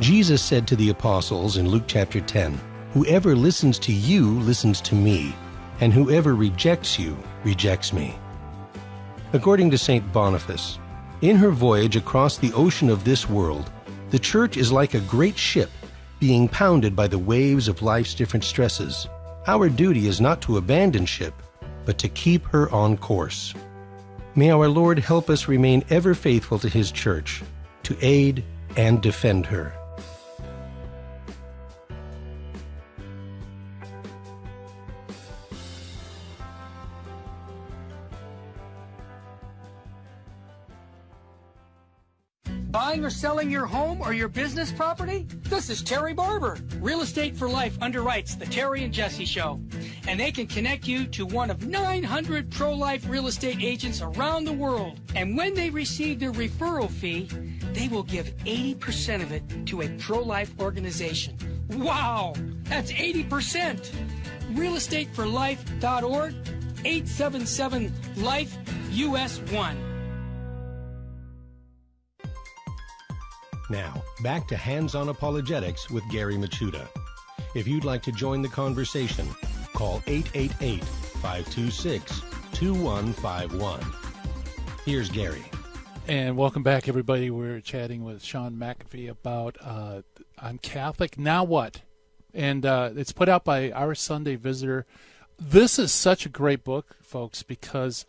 Jesus said to the apostles in Luke chapter 10, Whoever listens to you listens to me, and whoever rejects you rejects me. According to St. Boniface, in her voyage across the ocean of this world, the church is like a great ship being pounded by the waves of life's different stresses. Our duty is not to abandon ship, but to keep her on course. May our Lord help us remain ever faithful to His church, to aid and defend her. Buying or selling your home or your business property? This is Terry Barber. Real Estate for Life underwrites the Terry and Jesse Show, and they can connect you to one of 900 pro-life real estate agents around the world. And when they receive their referral fee, they will give 80% of it to a pro-life organization. Wow, that's 80%. realestateforlife.org, 877-LIFE, US 1. Now, back to Hands-On Apologetics with Gary Machuda. If you'd like to join the conversation, call 888-526-2151. Here's Gary. And welcome back, everybody. We're chatting with Shaun McAfee about I'm Catholic, Now What? And it's put out by Our Sunday Visitor. This is such a great book, folks, because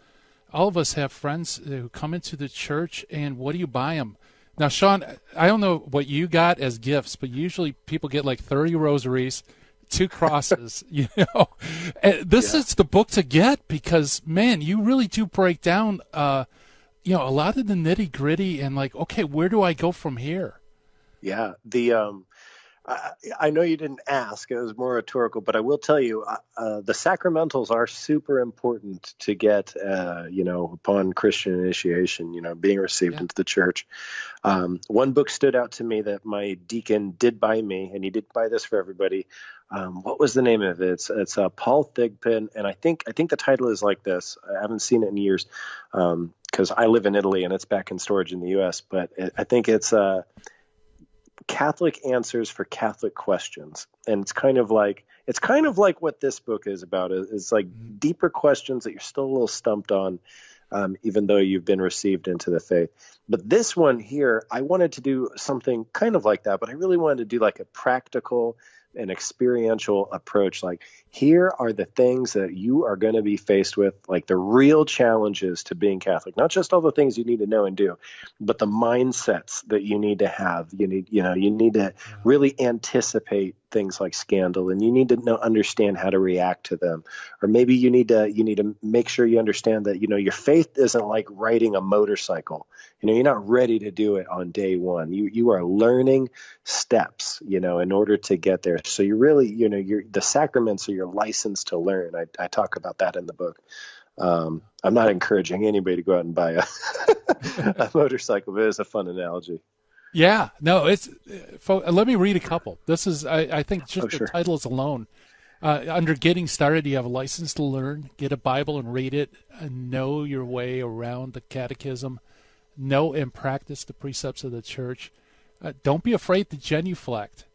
all of us have friends who come into the church, and what do you buy them? Now, Shaun, I don't know what you got as gifts, but usually people get like 30 rosaries, 2 crosses, you know. And this is the book to get because, man, you really do break down, a lot of the nitty gritty and like, okay, where do I go from here? Yeah. I know you didn't ask, it was more rhetorical, but I will tell you, the sacramentals are super important to get, upon Christian initiation, being received into the church. One book stood out to me that my deacon did buy me, and he did buy this for everybody. What was the name of it? It's Paul Thigpen, and I think the title is like this. I haven't seen it in years because I live in Italy and it's back in storage in the U.S., but I think it's Catholic Answers for Catholic Questions. And it's kind of like what this book is about. It's like deeper questions that you're still a little stumped on, even though you've been received into the faith. But this one here, I wanted to do something kind of like that, but I really wanted to do like a practical and experiential approach. Like, here are the things that you are going to be faced with, like the real challenges to being Catholic, not just all the things you need to know and do, but the mindsets that you need to have. You need to really anticipate things like scandal, and you need to understand how to react to them. Or maybe you need to make sure you understand that, your faith isn't like riding a motorcycle. You're not ready to do it on day one. You are learning steps, in order to get there. So you really, the sacraments are your license to learn. I talk about that in the book. I'm not encouraging anybody to go out and buy a motorcycle, but it's a fun analogy. Yeah, no, let me read a couple. This is, I think just the titles alone. Under Getting Started, you have a license to learn, get a Bible and read it, and know your way around the catechism, know and practice the precepts of the church. Don't be afraid to genuflect.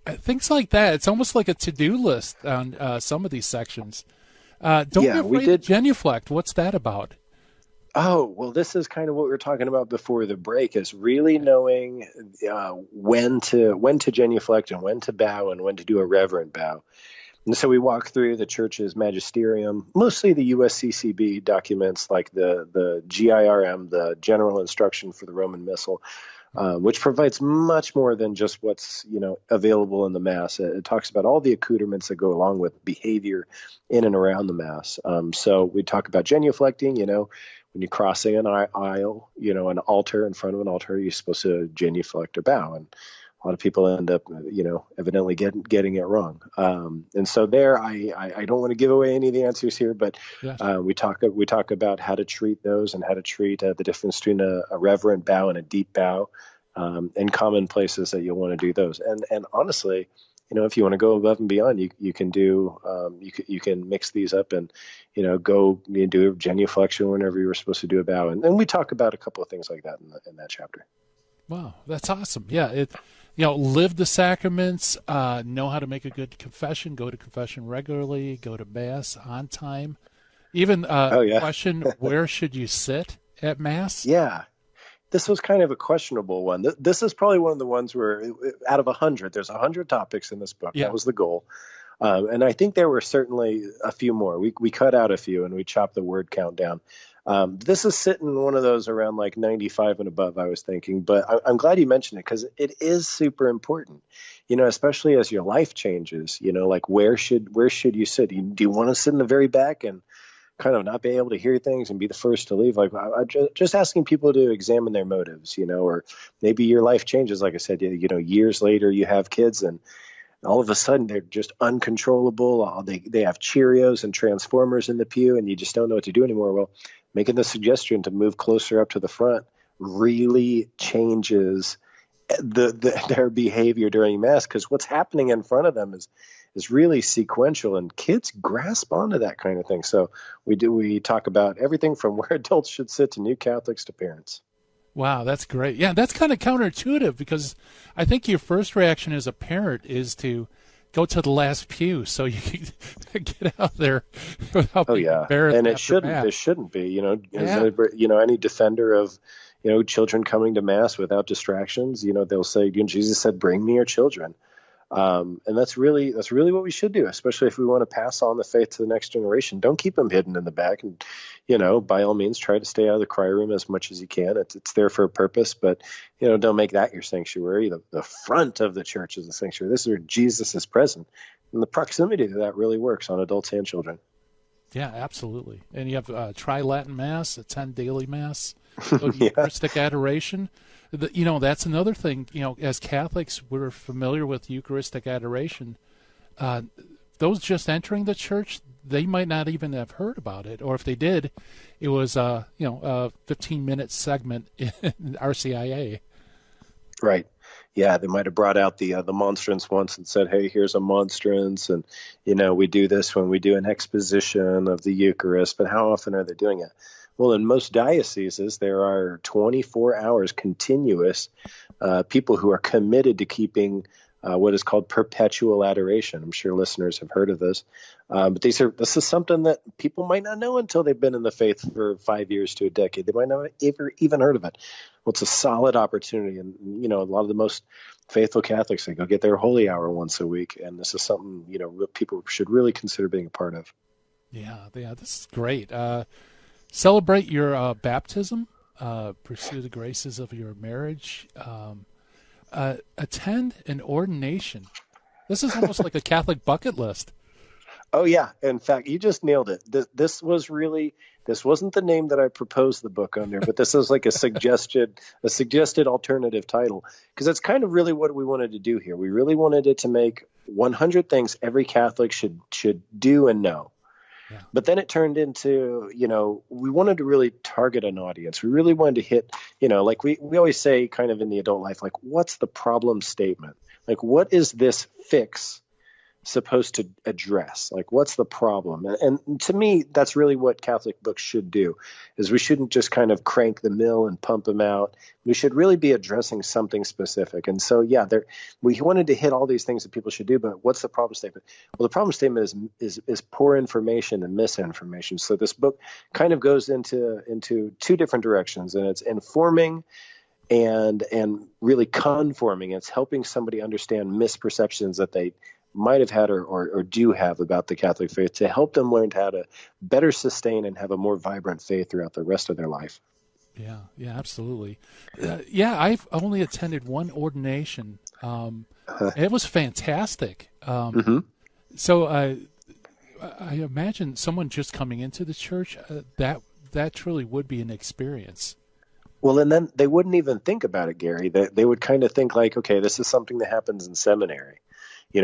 Things like that. It's almost like a to-do list on some of these sections. Don't be afraid to genuflect. What's that about? Oh, well, this is kind of what we were talking about before the break, is really knowing when to genuflect and when to bow and when to do a reverent bow. And so we walk through the church's magisterium, mostly the USCCB documents like the GIRM, the General Instruction for the Roman Missal, which provides much more than just what's available in the Mass. It talks about all the accoutrements that go along with behavior in and around the Mass. So we talk about genuflecting. When you're crossing an aisle, an altar, in front of an altar, you're supposed to genuflect or bow. And a lot of people end up, evidently getting it wrong. And so there, I don't want to give away any of the answers here, but we talk about how to treat those and how to treat the difference between a reverent bow and a deep bow, and common places that you'll want to do those. And honestly, if you want to go above and beyond, you can do you can mix these up and go and do a genuflection whenever you were supposed to do a bow. And we talk about a couple of things like that in that chapter. Wow, that's awesome. Yeah, live the sacraments, know how to make a good confession, go to confession regularly, go to Mass on time. Even question, where should you sit at Mass? Yeah. This was kind of a questionable one. This is probably one of the ones where, out of 100, there's 100 topics in this book. Yeah. That was the goal. And I think there were certainly a few more. We cut out a few and we chopped the word count down. This is sitting one of those around like 95 and above, I was thinking. But I'm glad you mentioned it because it is super important, especially as your life changes, like where should you sit? Do you want to sit in the very back and kind of not be able to hear things and be the first to leave? Like just asking people to examine their motives, or maybe your life changes. Like I said, years later you have kids and all of a sudden they're just uncontrollable. They have Cheerios and Transformers in the pew and you just don't know what to do anymore. Well, making the suggestion to move closer up to the front really changes their behavior during Mass, because what's happening in front of them is really sequential, and kids grasp onto that kind of thing. So we talk about everything from where adults should sit to new Catholics to parents. Wow, that's great. Yeah, that's kind of counterintuitive because I think your first reaction as a parent is to go to the last pew so you can get out there without being embarrassed. And it shouldn't be, any defender of, children coming to Mass without distractions, they'll say, Jesus said, bring me your children. And that's really what we should do, especially if we want to pass on the faith to the next generation. Don't keep them hidden in the back, and by all means try to stay out of the cry room as much as you can. It's there for a purpose, but don't make that your sanctuary. The front of the church is the sanctuary. This is where Jesus is present, and the proximity to that really works on adults and children. Yeah, absolutely. And you have Tri-Latin Mass, attend daily Mass, go to Eucharistic adoration. That's another thing. As Catholics, we're familiar with Eucharistic adoration. Those just entering the church, they might not even have heard about it, or if they did, it was a 15-minute segment in RCIA. Right. Yeah, they might have brought out the monstrance once and said, "Hey, here's a monstrance," and we do this when we do an exposition of the Eucharist. But how often are they doing it? Well, in most dioceses, there are 24 hours continuous people who are committed to keeping what is called perpetual adoration. I'm sure listeners have heard of this. But this is something that people might not know until they've been in the faith for 5 years to a decade. They might not have even heard of it. Well, it's a solid opportunity. And, a lot of the most faithful Catholics, they go get their holy hour once a week. And this is something, people should really consider being a part of. Yeah, this is great. Celebrate your baptism, pursue the graces of your marriage, attend an ordination. This is almost like a Catholic bucket list. Oh, yeah. In fact, you just nailed it. This wasn't the name that I proposed the book under, but this is like a suggested alternative title, because that's kind of really what we wanted to do here. We really wanted it to make 100 things every Catholic should do and know. Yeah. But then it turned into, we wanted to really target an audience. We really wanted to hit, like we always say kind of in the adult life, like, what's the problem statement? Like, what is this fix supposed to address? Like, what's the problem? And to me, that's really what Catholic books should do, is we shouldn't just kind of crank the mill and pump them out. We should really be addressing something specific. And so, we wanted to hit all these things that people should do, but what's the problem statement? Well, the problem statement is poor information and misinformation. So this book kind of goes into two different directions, and it's informing and really conforming. It's helping somebody understand misperceptions that they might have had or do have about the Catholic faith, to help them learn how to better sustain and have a more vibrant faith throughout the rest of their life. Yeah, absolutely. I've only attended one ordination. It was fantastic. So I imagine someone just coming into the church, that truly would be an experience. Well, and then they wouldn't even think about it, Gary. They would kind of think like, okay, this is something that happens in seminary,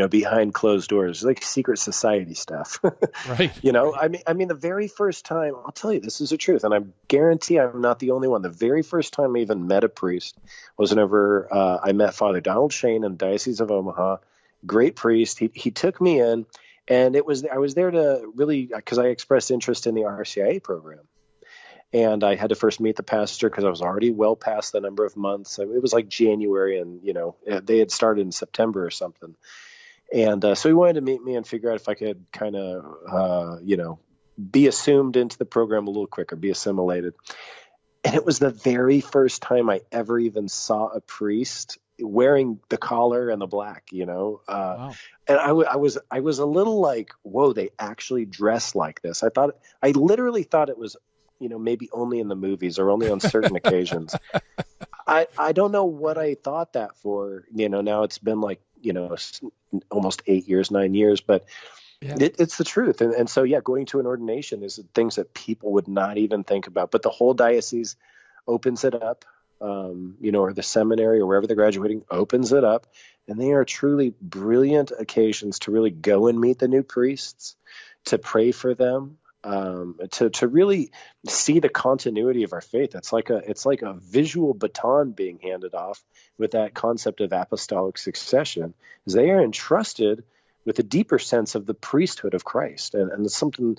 behind closed doors, like secret society stuff. Right. I mean, the very first time, I'll tell you, this is the truth, and I guarantee I'm not the only one. The very first time I even met a priest was whenever I met Father Donald Shane in the Diocese of Omaha. Great priest. He took me in, and I was there to really, because I expressed interest in the RCIA program. And I had to first meet the pastor because I was already well past the number of months. It was like January, and they had started in September or something. And so he wanted to meet me and figure out if I could kind of, be assumed into the program a little quicker, be assimilated. And it was the very first time I ever even saw a priest wearing the collar and the black, Wow. And I was a little like, whoa, they actually dress like this. I literally thought it was, maybe only in the movies or only on certain occasions. I don't know what I thought that for, now it's been like, almost 9 years, but Yeah. it's the truth. And so, yeah, going to an ordination is things that people would not even think about, but the whole diocese opens it up, or the seminary or wherever they're graduating opens it up. And they are truly brilliant occasions to really go and meet the new priests, to pray for them, to really see the continuity of our faith. It's like a visual baton being handed off with that concept of apostolic succession, as they are entrusted with a deeper sense of the priesthood of Christ. And it's something,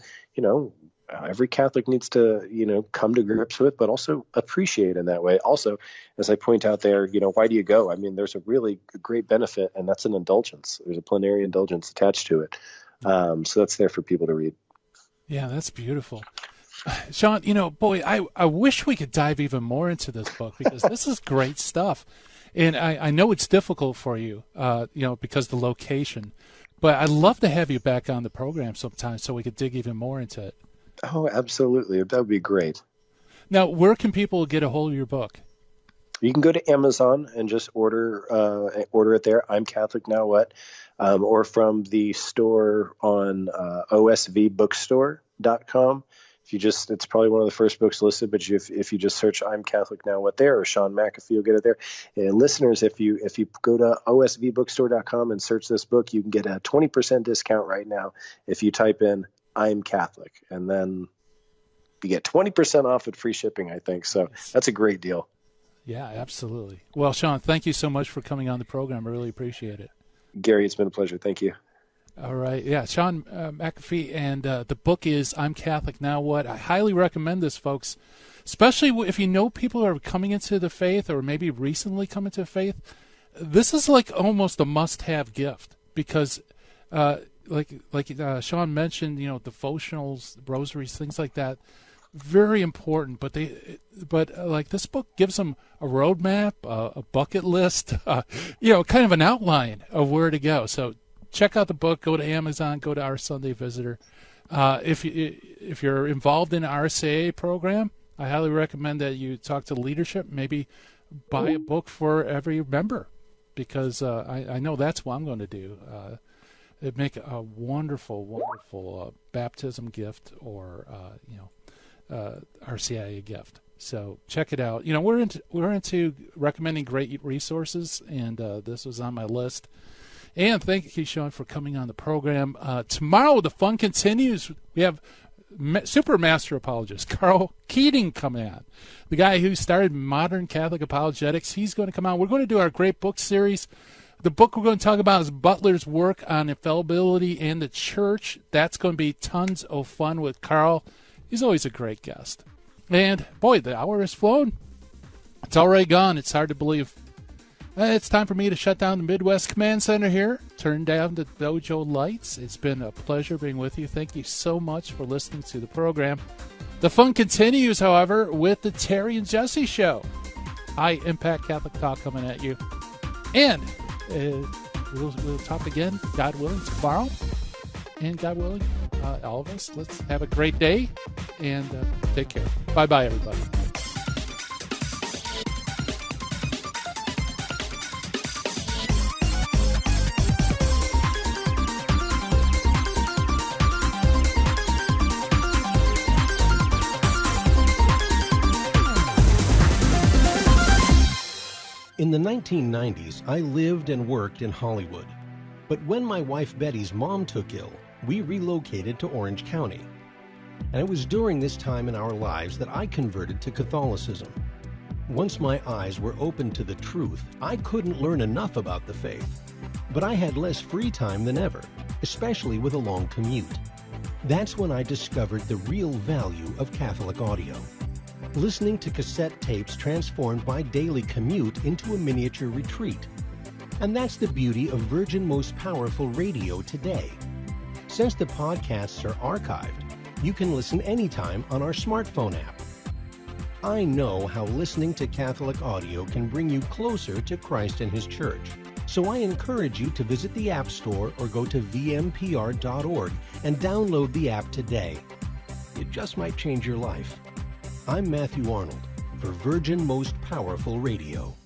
every Catholic needs to, come to grips with, but also appreciate in that way. Also, as I point out there, why do you go? I mean, there's a really great benefit, and that's an indulgence. There's a plenary indulgence attached to it. So that's there for people to read. Yeah, that's beautiful. Shaun, boy, I wish we could dive even more into this book, because this is great stuff. And I know it's difficult for you, because of the location. But I'd love to have you back on the program sometime so we could dig even more into it. Oh, absolutely. That would be great. Now, where can people get a hold of your book? You can go to Amazon and just order it there. I'm Catholic Now What? Or from the store on osvbookstore.com. It's probably one of the first books listed, but if you just search I'm Catholic Now What there, or Shaun McAfee, you'll get it there. And listeners, if you go to osvbookstore.com and search this book, you can get a 20% discount right now if you type in I'm Catholic, and then you get 20% off at free shipping, I think. So that's a great deal. Yeah, absolutely. Well, Shaun, thank you so much for coming on the program. I really appreciate it. Gary, it's been a pleasure. Thank you. All right. Yeah, Shaun McAfee, and the book is I'm Catholic Now What? I highly recommend this, folks, especially if you know people are coming into the faith or maybe recently come into faith. This is like almost a must-have gift, because like Shaun mentioned, devotionals, rosaries, things like that, very important. But this book gives them a roadmap, a bucket list, kind of an outline of where to go. So check out the book. Go to Amazon. Go to Our Sunday Visitor. If you're involved in an RCA program, I highly recommend that you talk to leadership. Maybe buy a book for every member, because I know that's what I'm going to do. It'd make a wonderful, wonderful baptism gift, or RCIA gift. So check it out. We're into recommending great resources, and this was on my list. And thank you, Shaun, for coming on the program. Tomorrow, the fun continues. We have super master apologist Carl Keating coming on, the guy who started modern Catholic apologetics. He's going to come on. We're going to do our great book series. The book we're going to talk about is Butler's work on infallibility and the church. That's going to be tons of fun with Carl. He's always a great guest. And, boy, the hour has flown. It's already gone. It's hard to believe. It's time for me to shut down the Midwest Command Center here, turn down the dojo lights. It's been a pleasure being with you. Thank you so much for listening to the program. The fun continues, however, with the Terry and Jesse Show. High Impact Catholic Talk coming at you. And we'll talk again, God willing, tomorrow. And God willing, all of us, let's have a great day and take care. Bye-bye, everybody. In the 1990s, I lived and worked in Hollywood. But when my wife Betty's mom took ill, we relocated to Orange County. And it was during this time in our lives that I converted to Catholicism. Once my eyes were opened to the truth, I couldn't learn enough about the faith. But I had less free time than ever, especially with a long commute. That's when I discovered the real value of Catholic audio. listening to cassette tapes transformed my daily commute into a miniature retreat. And that's the beauty of Virgin Most Powerful Radio today. Since the podcasts are archived, you can listen anytime on our smartphone app. I know how listening to Catholic audio can bring you closer to Christ and His Church. So I encourage you to visit the App Store or go to vmpr.org and download the app today. It just might change your life. I'm Matthew Arnold for Virgin Most Powerful Radio.